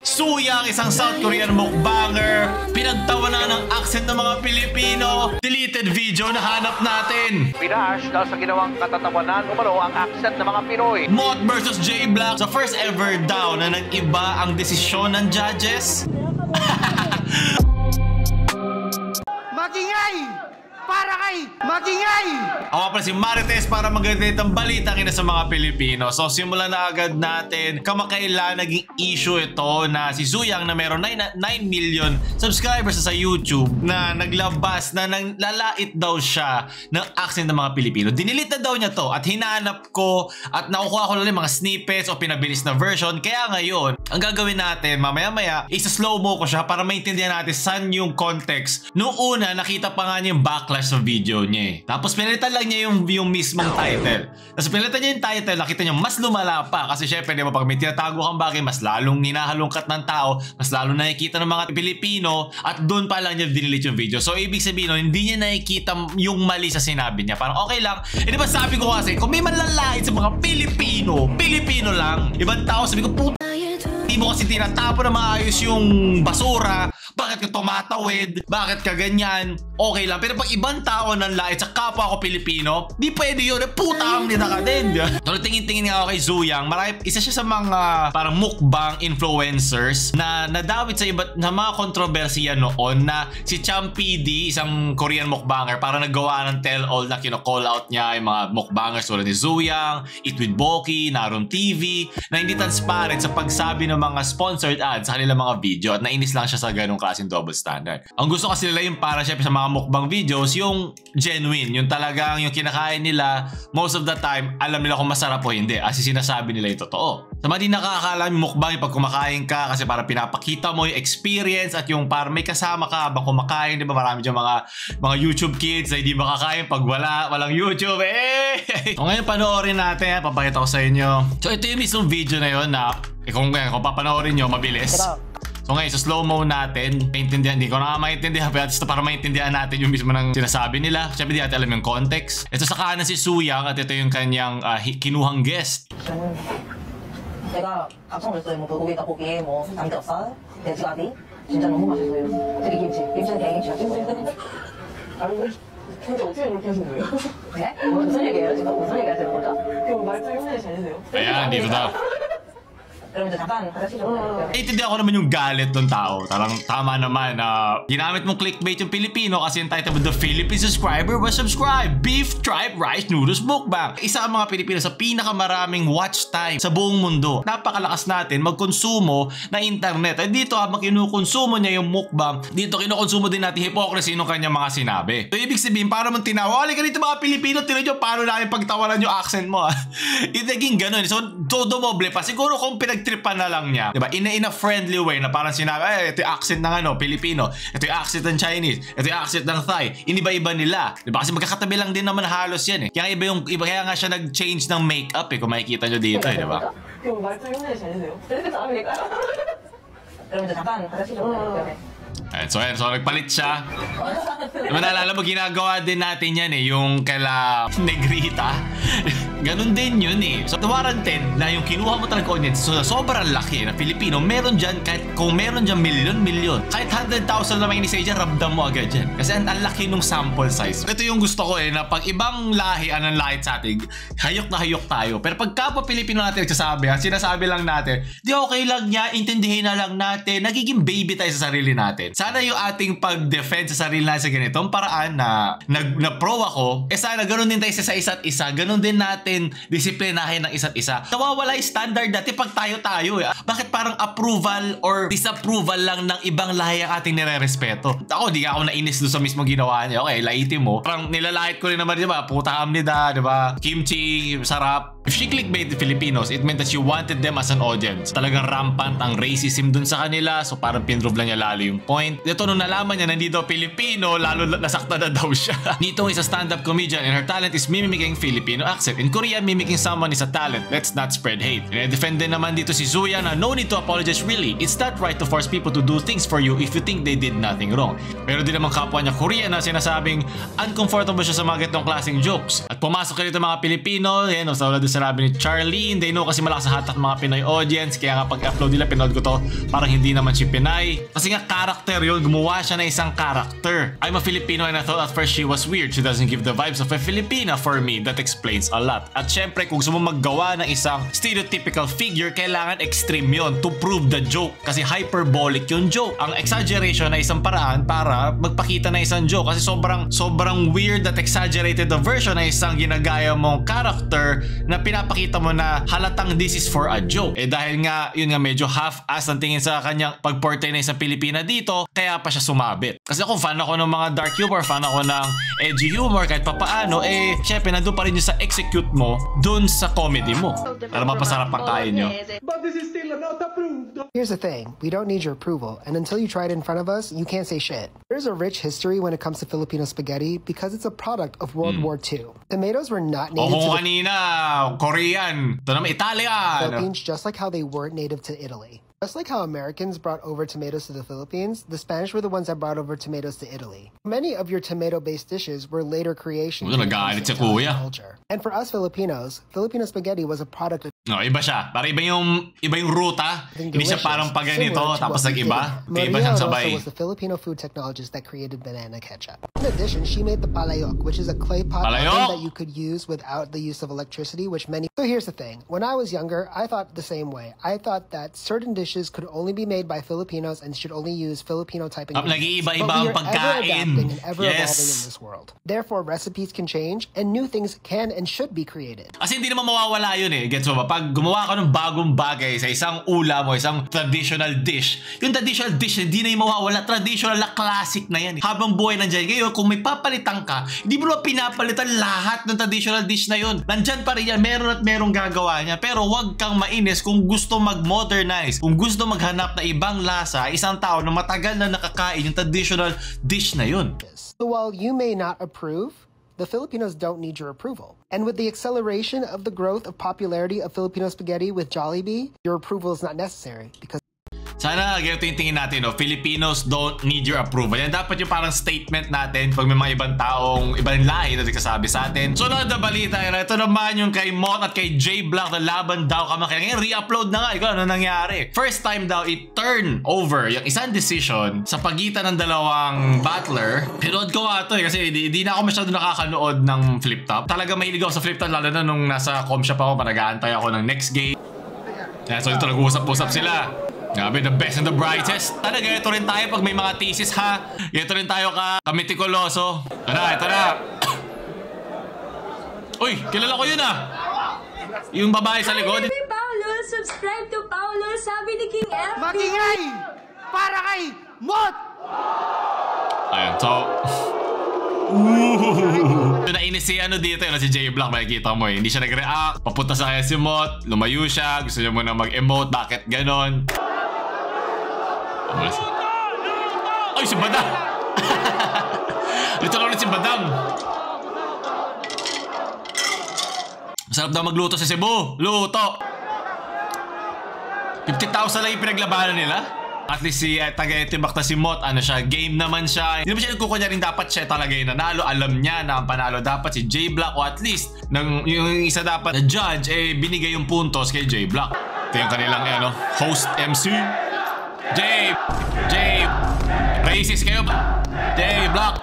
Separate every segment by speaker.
Speaker 1: Suyang, isang South Korean mukbanger, pinagtawanan ng accent ng mga Pilipino. Deleted video na hanap natin.
Speaker 2: Pinash dahil sa ginawang katatawanan umano ang accent ng mga Pinoy.
Speaker 1: Mott versus J Black, sa first ever down na nag-iba ang desisyon ng judges.
Speaker 3: Magingay! Para kay Magingay!
Speaker 1: Ako pala si Marites para magandang ang balita kina sa mga Pilipino. So simulan na agad natin. Kamakailan naging issue ito na si Suyang na meron 9 million subscribers sa YouTube na naglabas na lalait daw siya ng accent ng mga Pilipino. Dinilita daw niya to at hinanap ko at nakukuha ko lang yung mga snippets o pinabilis na version. Kaya ngayon, ang gagawin natin mamaya-maya, isa-slow mo ko siya para maintindihan natin saan yung context. Noong una, nakita pa nga niya yung backlash sa video niya eh. Tapos pinalitan lang niya yung mismong title. Tapos pinalitan niya yung title, nakita niya mas lumala pa. Kasi syempre, di ba, pag may tinatago kang bagay, mas lalong hinahalungkat ng tao, mas lalong nakikita ng mga Pilipino, at doon pa lang niya dinilit yung video. So, ibig sabihin, no, hindi niya nakikita yung mali sa sinabi niya. Parang okay lang. Eh, di ba sabi ko kasi, kung may manlalait sa mga Pilipino, Pilipino lang. Ibang tao, sabi ko, puta, hindi mo kasi tinatapon na maayos yung basura. Bakit ka tumatawid? Bakit ka ganyan? Okay lang. Pero pag ibang tao nang lait sa kapwa ko Pilipino, di pwede yun. Puta ang nita ka din. So, tingin-tingin nga ako kay Suyang. Isa siya sa mga parang mukbang influencers na nadawit sa iba't na mga kontrobersiya noon na si Cham PD, isang Korean mukbanger, parang naggawa ng tell-all na kino-call out niya yung mga mukbangers tulad ni Suyang, Eat with Boki, Naroon TV, na hindi transparent sa pagsabi ng mga sponsored ads sa kanilang mga video at nainis lang siya sa ganung klaseng double standard. Ang gusto kasi nila yung para syempre sa mga mukbang videos, yung genuine, yung talagang yung kinakain nila most of the time, alam nila kung masarap o hindi. As sinasabi nila yung totoo. Sa mga di nakakaalam yung mukbang, yung pag kumakain ka, kasi para pinapakita mo yung experience at yung para may kasama ka habang kumakain, di ba? Marami dyan mga YouTube kids na hindi makakain pag walang YouTube. So ngayon panoorin natin, papakita ko sa inyo. So ito yung mismong video na yun na kung papanoorin nyo, mabilis. So ngayon, sa slow-mo natin, maintindihan, hindi ko na maintindihan, pero para maintindihan natin yung mismo ng sinasabi nila. Siyempre, di natin alam yung context. Ito sa kanan si Suyang at ito yung kanyang kinuhang guest.
Speaker 4: 제가 앞선 뭐 불고기, 떡볶이, 뭐 삼겹살, 돼지갈비 진짜 너무 맛있어요. 특히 김치는 대김치가 최고예요. 근데 어떻게 그렇게 하신 거예요? 네? 무슨 얘기예요 지금? 무슨 얘기 하시는 거죠? 그럼 말투 흉내 잘리세요?
Speaker 1: Ayan, dito daw.
Speaker 4: 그럼 이제 잠깐 하시죠.
Speaker 1: Intindihan ko naman yung galit ng tao. Tarang tama naman na ginamit mong clickbait yung Pilipino kasi yung title of the Philippine subscriber was subscribe. Beef, tripe, rice, noodles, mukbang. Isa ang mga Pilipino sa pinakamaraming watch time sa buong mundo. Napakalakas natin magkonsumo na internet. At dito habang kinukonsumo niya yung mukbang, dito kinukonsumo din natin hypocrisy ng kanyang mga sinabi. So ibig sabihin, para mong tinawali ka dito mga Pilipino, tinan nyo paano namin pagtawanan yung accent mo. Naging ganun. So dumoble pa. Siguro kung tripan na lang niya, diba? In a friendly way na parang sinabi, ito yung accent ng Pilipino, ito yung accent ng Chinese, ito yung accent ng Thai, iniba-iba nila, diba? Kasi magkakatabi lang din naman halos yan eh. Kaya kaya nga siya nag-change ng makeup eh, kung makikita nyo dito eh, diba?
Speaker 4: 그럼 말투 흉내 잘리세요? 이렇게 나오니까요. 그럼 이제 잠깐 하시죠.
Speaker 1: So nagpalit siya. Diba naalala mo, ginagawa din natin yan eh, yung kaila Negrita. Ganun din yun eh. So warranted na yung kinuha mo talaga audience, so sobrang laki na Pilipino, meron dyan, kahit kung meron dyan milyon, kahit 100,000 na may inisay dyan, ramdam mo agad dyan. Kasi ang laki nung sample size. Ito yung gusto ko eh, na pag ibang lahi, anong lahit sa atin, hayok na hayok tayo. Pero pag kapwa Pilipino natin nagsasabi, sinasabi lang natin, di okay lang niya, intindihin na lang natin, nagiging baby tayo sa sarili natin. Sana yung ating pag-defend sa sarili natin sa ganitong paraan na pro ako, sana ganun din tayo sa isa't isa, ganun din natin disiplinahin ng isa't isa. Nawawala yung standard dati pag tayo eh. Bakit parang approval or disapproval lang ng ibang lahi ang ating nire-respeto? Ako, di ako nainis doon sa mismo ginawa niya. Okay, laitin mo. Parang nilalait ko rin naman, di ba? Puta kamnida, di ba? Kimchi, sarap. If she clickbait the Filipinos, it meant that she wanted them as an audience. Talagang rampant ang racism dun sa kanila, so parang pinrove lang niya lalo yung point. Ito nung nalaman niya na hindi daw Pilipino, lalo nasakta na daw siya. Nito is a stand-up comedian and her talent is mimicking Filipino accent. In Korea, mimicking someone is a talent. Let's not spread hate. I-defend din naman dito si Suyang na no need to apologize really. It's not right to force people to do things for you if you think they did nothing wrong. Pero din naman kapwa niya Korean na sinasabing uncomfortable siya sa mga ganitong klaseng jokes. At pumasok ka dito mga Pilipino, yan, sa sinabi ni Charlene. They know kasi malakas sa hatak mga Pinoy audience. Kaya nga pag-upload nila, pinood ko to. Parang hindi naman si Pinay. Kasi nga character yun. Gumawa siya na isang character. I'm a Filipino and I thought at first she was weird. She doesn't give the vibes of a Filipina for me. That explains a lot. At syempre, kung gusto mo maggawa ng isang stereotypical figure, kailangan extreme yun to prove the joke. Kasi hyperbolic yung joke. Ang exaggeration na isang paraan para magpakita na isang joke. Kasi sobrang weird that exaggerated the version na isang ginagaya mong character na pinapakita mo na halatang this is for a joke. Dahil nga, yun nga medyo half-ass ang tingin sa kanyang pag-portray na isang Pilipina dito, kaya pa siya sumabit. Kasi ako fan ako ng mga dark humor, fan ako ng edgy humor, kahit papaano, syempre nandun pa rin yung sa execute mo dun sa comedy mo. Para mapasarap ang kain nyo.
Speaker 5: Here's the thing, we don't need your approval, and until you try it in front of us, you can't say shit. There's a rich history when it comes to Filipino spaghetti because it's a product of World War II. Tomatoes were not native to the
Speaker 1: kanina, Korean. Ito naman Italian.
Speaker 5: Philippines, just like how they weren't native to Italy. Just like how Americans brought over tomatoes to the Philippines, the Spanish were the ones that brought over tomatoes to Italy. Many of your tomato-based dishes were later creations of Italian culture. And for us Filipinos, Filipino spaghetti was a product of
Speaker 1: No, iba siya. Para iba yung ruta. Hindi siya parang pag ganito, tapos nag-iba. Iba siyang sabay.
Speaker 5: was the Filipino food technologist that created banana ketchup. In addition, she made the palayok, which is a clay pot oven that you could use without the use of electricity, which many... So here's the thing. When I was younger, I thought the same way. I thought that certain dishes could only be made by Filipinos and should only use Filipino type ingredients.
Speaker 1: Nag-iiba-iba ang pagkain.
Speaker 5: Ever adapting and ever evolving in this world. Therefore, recipes can change and new things can and should be created.
Speaker 1: Kasi hindi naman mawawala yun Gets mo ba? Pag gumawa ka ng bagong bagay sa isang ulam o isang traditional dish, yung traditional dish hindi na yung mawawala. Traditional na classic na yan. Habang buhay nandyan. Ngayon, kung may papalitan ka, hindi mo na pinapalitan lahat ng traditional dish na yun. Nandyan pa rin yan. Meron at merong gagawa niya. Pero wag kang mainis kung gusto mag-modernize. Kung gusto maghanap na ibang lasa, isang tao na matagal na nakakain yung traditional dish na yun.
Speaker 5: So while you may not approve, the Filipinos don't need your approval. And with the acceleration of the growth of popularity of Filipino spaghetti with Jollibee, your approval is not necessary because
Speaker 1: sana ganito yung tingin natin, Filipinos don't need your approval. Yan dapat yung parang statement natin pag may mga ibang taong, ibang lahi na nagsasabi sa atin. So na balita, ito naman yung kay Mot at kay J Block na laban daw kamakailan. Ngayon, re-upload na nga. Ikaw, ano nangyari? First time daw, i-turn over yung isang decision sa pagitan ng dalawang battler. Pinood ko nga ito kasi di na ako masyado nakakanood ng flip top. Talaga mahilig ako sa flip top, lalo na nung nasa com shop ako, nag-aantay ako ng next game. Yeah, so ito nag-uusap-usap sila. Grabe, the best and the brightest. Talaga, ito rin tayo pag may mga thesis ha. Ito rin tayo kamitikuloso. Ito na. Uy, kilala ko yun Yung babae sa likod.
Speaker 6: Hey Paolo, subscribe to Paolo, sabi ni King FB.
Speaker 3: Magingay! Para kay Mot!
Speaker 1: Ayan, so... Nainis si dito si J Block, makikita mo hindi siya nag-react. Papunta sa kaya si Mot, lumayo siya, gusto niya muna mag-emote, bakit ganon? Ay, si Badang! Dito na ulit si Badang. Masarap daw magluto sa Cebu. Luto! 50,000 lang yung pinaglabanan nila. At least si taga-tibak na si Mot, game naman siya. Hindi naman siya nagkukunya rin dapat siya talaga yung nanalo. Alam niya na ang panalo dapat si J Block, o at least yung isa dapat na judge, binigay yung puntos kay J Block. Ito yung kanilang host MC. J, racist kayo ba? J Block.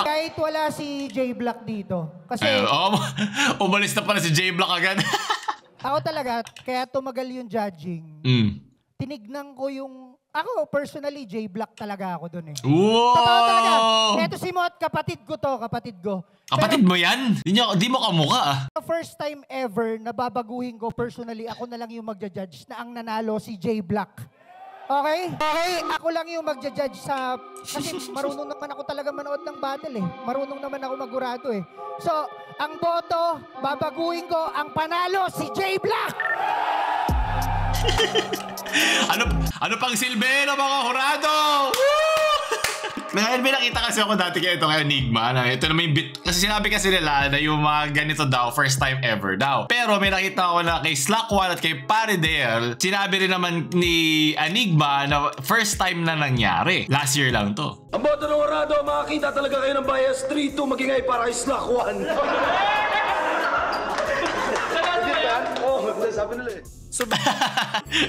Speaker 7: Kahit wala si J Block dito. Kasi
Speaker 1: umalis na pala si J Block agad.
Speaker 7: ako talaga, kaya tumagal yung judging. Tinignan ko yung... Ako, personally, J Block talaga ako dun
Speaker 1: Wow!
Speaker 7: Totoo talaga. Eto si Mot, kapatid ko to, kapatid ko.
Speaker 1: Kapatid mo yan? Di mo kamukha
Speaker 7: First time ever na babaguhin ko personally, ako na lang yung magja-judge na ang nanalo si J Block. Okay? Ako lang yung magja-judge sa... Kasi marunong naman ako talaga manood ng battle Marunong naman ako magurado So, ang boto, babaguhin ko, ang panalo si J Block!
Speaker 1: ano pang silbi ng mga hurado? May nakita kasi ako dati kaya ito kay Enigma. Ito naman yung bit. Kasi sinabi kasi nila na yung mga ganito daw, first time ever daw. Pero may nakita ako na kay Slack1 at kay Paridel, sinabi rin naman ni Enigma na first time na nangyari. Last year lang to.
Speaker 8: Ang boto ng hurado, makakita talaga kayo ng bias 3-2 magingay para kay Slack1. sabi nila eh.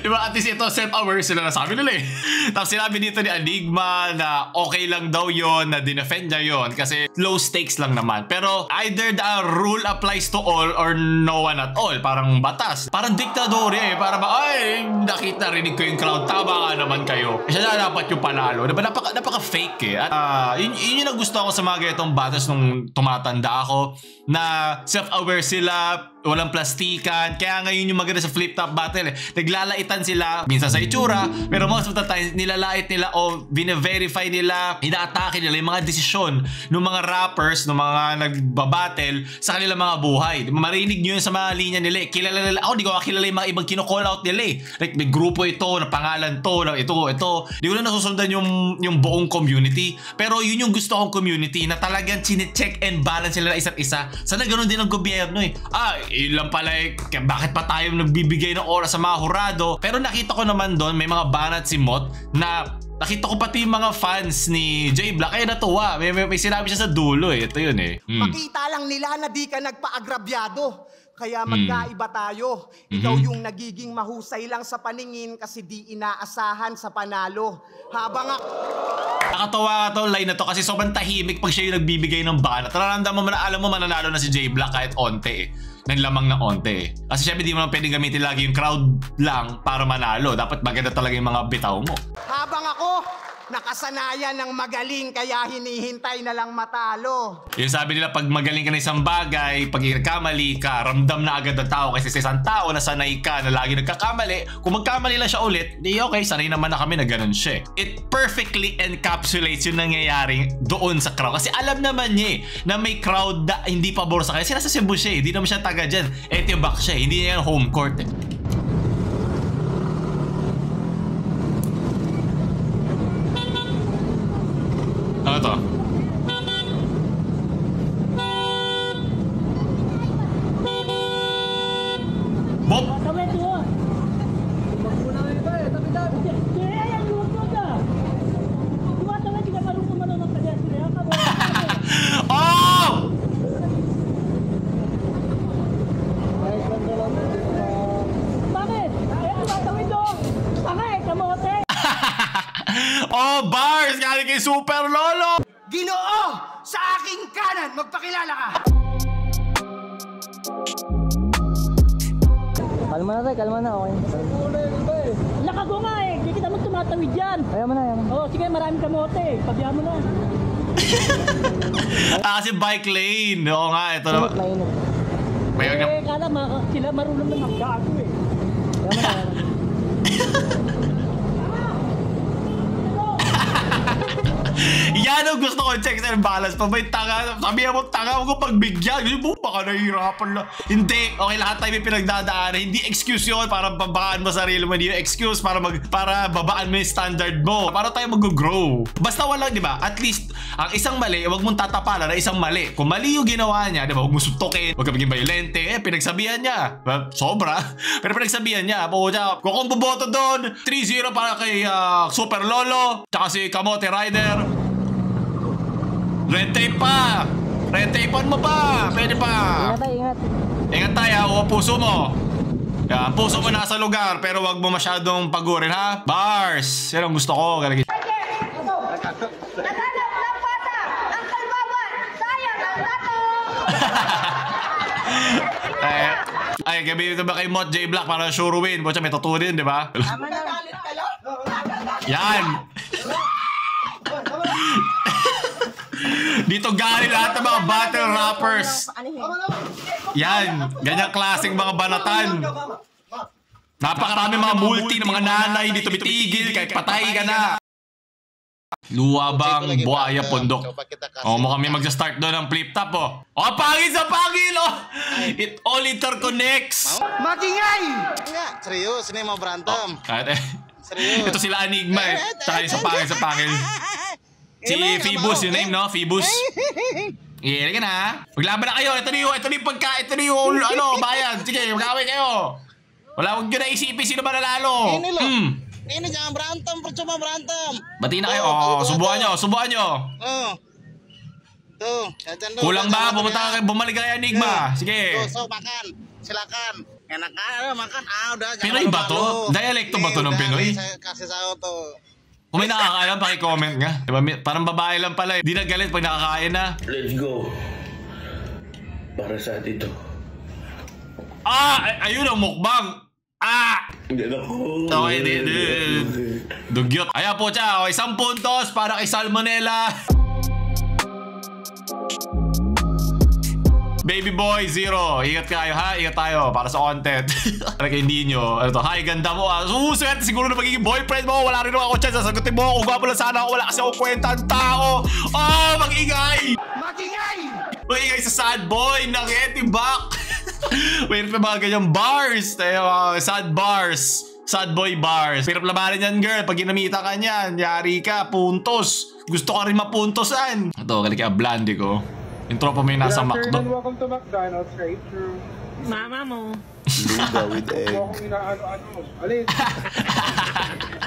Speaker 1: Diba, at least ito, self-aware sila na sabi nila eh. Tapos sinabi dito ni Enigma na okay lang daw yon, na dinefend niya yon kasi low stakes lang naman. Pero either the rule applies to all or no one at all. Parang batas. Parang diktadorya eh. Para ba, ay, nakita, rinig ko yung crowd. Tama nga naman kayo. Siya na dapat yung panalo. Diba, napaka-fake eh. At yun yung nagustuhan ko sa mga ganitong batas nung tumatanda ako. Na self-aware sila, walang plastikan. Kaya ngayon yung maganda sa flip top battle eh. Naglalaitan sila minsan sa itsura, pero most of the time nilalait nila o bine-verify nila, ina-atake nila yung mga desisyon ng mga rappers, ng mga nagbabattle sa kanilang mga buhay. Marinig nyo yun sa mga linya nila eh. Kilala nila, ako di ko kilala yung mga ibang kino-call out nila eh. Like may grupo ito, na pangalan to, na ito. Di ko na nasusundan yung buong community. Pero yun yung gusto kong community na talagang chine-check and balance sila na isa't isa. Sana ganoon din ang gobyerno eh. Ilang pala eh, bakit pa tayo nagbibigay ng oras sa mga hurado? Pero nakita ko naman doon, may mga banat si Mot na nakita ko pati yung mga fans ni J Black ay natuwa. May sinabi siya sa dulo eh. Ito yun eh.
Speaker 3: Makita lang nila na di ka nagpa-agrabyado. Kaya magkaiba tayo. Ikaw yung nagiging mahusay lang sa paningin kasi di inaasahan sa panalo. Habang
Speaker 1: nakatawa ka to line na to kasi sobrang tahimik pag siya yung nagbibigay ng banat. Nararamdaman mo na alam mo mananalo na si J Black kahit onte eh. Naglamang na onte eh. Kasi syempre di mo naman pwedeng gamitin lagi yung crowd lang para manalo. Dapat maganda talaga yung mga bitaw mo.
Speaker 3: habang ako, nakasanayan ng magaling kaya hinihintay na lang matalo.
Speaker 1: Yung sabi nila pag magaling ka na isang bagay, pag nagkamali ka, ramdam na agad ng tao kasi sa isang tao na sanay ka na lagi nagkakamali, kung magkamali lang siya ulit, di okay, sanay naman na kami na ganun siya. It perfectly encapsulates yung nangyayari doon sa crowd. Kasi alam naman niya na may crowd na hindi pabor sa kanya. Sila sa Cebu siya, hindi naman siya taga dyan. Etiobak siya, hindi niya yan home court eh. Ano to? Bob! Oh! Oh, bars! Galing kay Super Lolo!
Speaker 3: Ginoo! Sa aking kanan, magpakilala ka!
Speaker 9: Kalma na tayo, kalma na, okay. Laka ko nga eh, hindi kita magtumatawid dyan. Ayaw mo na, ayaw mo. Oo, sige, maraming kamote. Pabihan mo na.
Speaker 1: Kasi bike lane. Oo nga, ito naman.
Speaker 9: Mainit. Eh, kala sila marunong na maggago eh. Ayaw mo na, ayaw mo.
Speaker 1: Yan ang gusto ko, checks and balance. Pag may tanga, sabihan mo tanga, huwag ko pagbigyan. Kasi mo, baka nahihirapan lang. Hindi, okay, lahat tayo may pinagdadaanan. Hindi excuse yun para babaan mo sarili mo. Hindi yung excuse para babaan mo yung standard mo. Para tayo mag-grow. Basta wala, di ba? At least, ang isang mali, huwag mong tatapalan na isang mali. Kung mali yung ginawa niya, di ba? Huwag mo suntukin, huwag ka maging violente. Pinagsabihan niya. Sobra. Pero pinagsabihan niya. Kung kung buboto doon, 3-0 para kay Super Lolo, tsaka si Kamote Rider. Red tape pa! Red tapean mo pa! Pwede pa!
Speaker 9: Ingat tayo, ingat.
Speaker 1: Ingat tayo, o puso mo. Ang puso mo nasa lugar, pero wag mo masyadong pagurin, ha? Bars! Yan ang gusto ko.
Speaker 6: Naganap ng bata! Ang kalbaban! Sayang ang dato!
Speaker 1: Ay, gabi dito ba kay Mot J Black para sure win? Bocha, may totoo din, di ba? Yan! Dito galing lahat ng mga battle rappers. Yan, ganyang klaseng mga banatan. Napakarami mga multi ng mga nanay, dito bitigil, kahit patay ka na. Luwabang buhaya pondok. O, mo kami magsa-start doon ng flip top, oh. O, pangil sa pangil, oh. It all interconnects.
Speaker 3: Magingay!
Speaker 10: Serius, ini mau berantem.
Speaker 1: Serius. Ito sila Enigma, eh. Tsaka sa pangil. Si Phoebus, yung name, no? Phoebus. Iyan ka na. Maglaban na kayo. Ito na yung bayan. Sige, mag-away kayo. Wag nyo na isipin sino ba nalalo.
Speaker 10: Ini jangan berantem, percuma berantem.
Speaker 1: Bati na kayo. Subuhan nyo.
Speaker 10: Tuh,
Speaker 1: kulang ba? Bumalik ka kay Enigma. Sige.
Speaker 10: Tuh, so makan. Silakan. Enak makan udah.
Speaker 1: Pinoy ba to? Dialekto ba to ng Pinoy?
Speaker 10: Kasih sayo to.
Speaker 1: Kung may nakakaalam, paki-comment nga. Diba, parang babae lang pala. Di na galit pag nakakain na.
Speaker 8: Let's go. Para sa dito.
Speaker 1: Ayun ang mukbang.
Speaker 8: Hindi na ko.
Speaker 1: Okay, dugyot. Ayan po siya. Okay, 10 puntos para kay Salmonella. Baby boy, 0. Ingat kayo ha, ingat tayo para sa content. Para kay Nino. Ano to? Hi, ganda mo. Swerte siguro na magiging boyfriend mo. Wala rin naman ako chance. Sasagutin mo ako. Gwapo lang sana ako. Wala kasi ako kwenta ang tao. Mag-ingay! Mag-ingay sa sad boy. Naketi back. Mayroon pa mga ganyang bars. Sad bars. Sad boy bars. Hirap labanan yan, girl. Pag ginamita ka niyan, yari ka, puntos. Gusto ka rin mapuntosan. Ito, kali kaya blondie ko. Yung tropa mo yung nasa McDo.
Speaker 11: Welcome to McDonald's, right through.
Speaker 6: Mama mo.
Speaker 12: Luga with egg.
Speaker 11: Alin?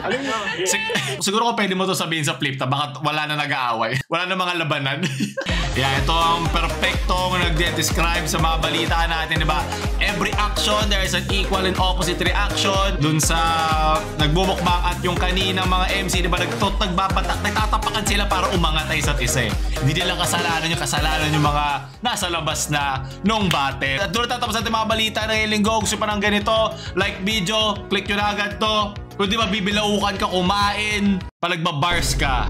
Speaker 11: Alin na?
Speaker 1: Siguro kung pwede mo to sabihin sa flip tab, baka wala na nag-aaway. Wala na mga labanan. Ito ang perfectong nag-describe sa mga balita natin, diba? Every action, there is an equal and opposite reaction. Dun sa nagbumukbang at yung kaninang mga MC, diba? Nagtatapakan sila para umangat ay isa't isa. Hindi nila kasalanan yung mga nasa labas na nung battle. At doon tatapos natin mga balita na linggo. Gusto pa ng ganito, like video, click nyo na agad to. Kung di ba bibilaukan ka kumain, palagbabars ka.